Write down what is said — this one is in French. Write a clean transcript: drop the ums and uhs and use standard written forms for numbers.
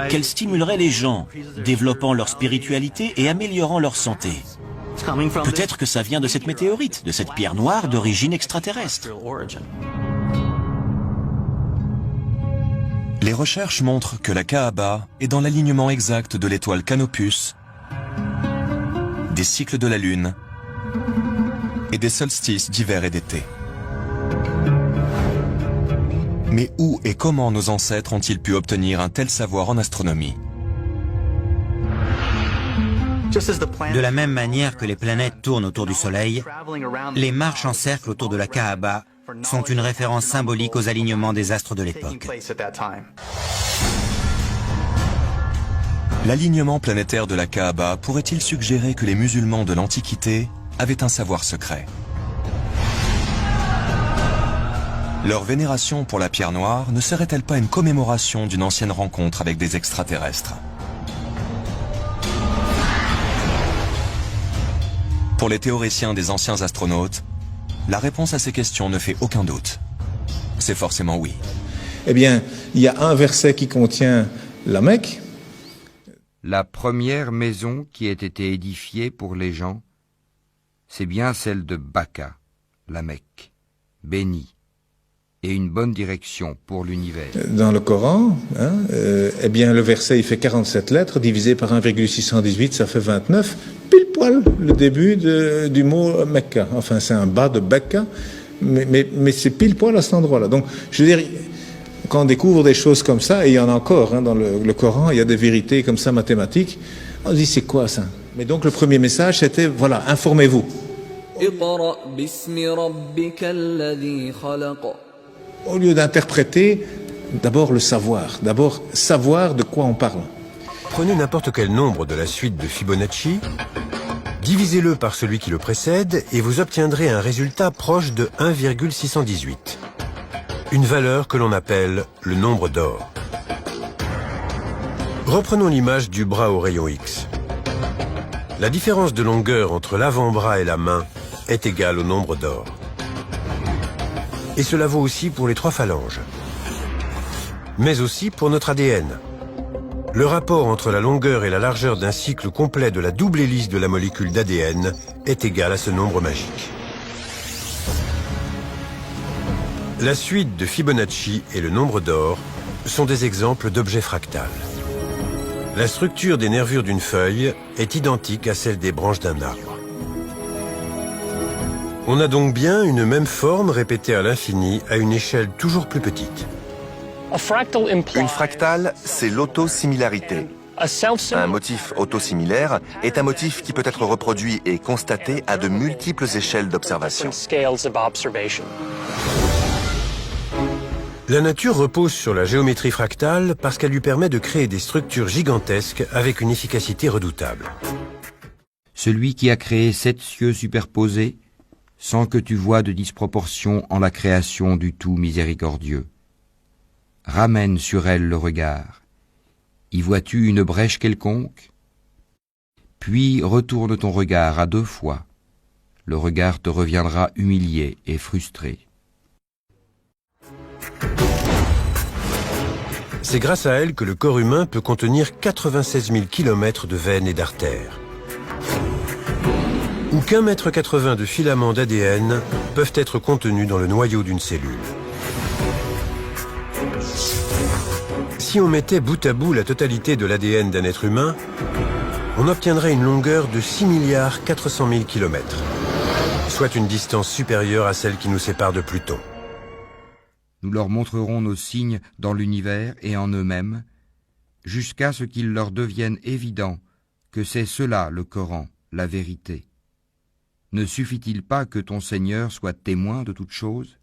qu'elle stimulerait les gens, développant leur spiritualité et améliorant leur santé. Peut-être que ça vient de cette météorite, de cette pierre noire d'origine extraterrestre. Les recherches montrent que la Kaaba est dans l'alignement exact de l'étoile Canopus, des cycles de la Lune et des solstices d'hiver et d'été. Mais où et comment nos ancêtres ont-ils pu obtenir un tel savoir en astronomie? De la même manière que les planètes tournent autour du Soleil, les marches en cercle autour de la Kaaba sont une référence symbolique aux alignements des astres de l'époque. L'alignement planétaire de la Kaaba pourrait-il suggérer que les musulmans de l'Antiquité avaient un savoir secret? Leur vénération pour la pierre noire ne serait-elle pas une commémoration d'une ancienne rencontre avec des extraterrestres? Pour les théoriciens des anciens astronautes, la réponse à ces questions ne fait aucun doute. C'est forcément oui. Eh bien, il y a un verset qui contient la Mecque. La première maison qui ait été édifiée pour les gens, c'est bien celle de Baka, la Mecque, bénie, et une bonne direction pour l'univers. Dans le Coran, eh bien, le verset, il fait 47 lettres, divisé par 1,618, ça fait 29, pile poil le début du mot Mecca. Enfin, c'est un bas de Becca, mais c'est pile poil à cet endroit-là. Donc, je veux dire, quand on découvre des choses comme ça, et il y en a encore dans le Coran, il y a des vérités comme ça mathématiques, on se dit, c'est quoi ça? Mais donc, le premier message, c'était, voilà, informez-vous. Au lieu d'interpréter, d'abord le savoir, d'abord savoir de quoi on parle. Prenez n'importe quel nombre de la suite de Fibonacci, divisez-le par celui qui le précède et vous obtiendrez un résultat proche de 1,618. Une valeur que l'on appelle le nombre d'or. Reprenons l'image du bras au rayon X. La différence de longueur entre l'avant-bras et la main est égale au nombre d'or. Et cela vaut aussi pour les 3 phalanges. Mais aussi pour notre ADN. Le rapport entre la longueur et la largeur d'un cycle complet de la double hélice de la molécule d'ADN est égal à ce nombre magique. La suite de Fibonacci et le nombre d'or sont des exemples d'objets fractals. La structure des nervures d'une feuille est identique à celle des branches d'un arbre. On a donc bien une même forme répétée à l'infini à une échelle toujours plus petite. Une fractale, c'est l'autosimilarité. Un motif autosimilaire est un motif qui peut être reproduit et constaté à de multiples échelles d'observation. La nature repose sur la géométrie fractale parce qu'elle lui permet de créer des structures gigantesques avec une efficacité redoutable. Celui qui a créé 7 cieux superposés, sans que tu vois de disproportion en la création du tout miséricordieux. Ramène sur elle le regard. Y vois-tu une brèche quelconque? Puis retourne ton regard à 2 fois. Le regard te reviendra humilié et frustré. C'est grâce à elle que le corps humain peut contenir 96 000 km de veines et d'artères. Ou qu'1,80 m de filaments d'ADN peuvent être contenus dans le noyau d'une cellule. Si on mettait bout à bout la totalité de l'ADN d'un être humain, on obtiendrait une longueur de 6 400 000 km, soit une distance supérieure à celle qui nous sépare de Pluton. Nous leur montrerons nos signes dans l'univers et en eux-mêmes, jusqu'à ce qu'il leur devienne évident que c'est cela le Coran, la vérité. Ne suffit-il pas que ton Seigneur soit témoin de toutes choses?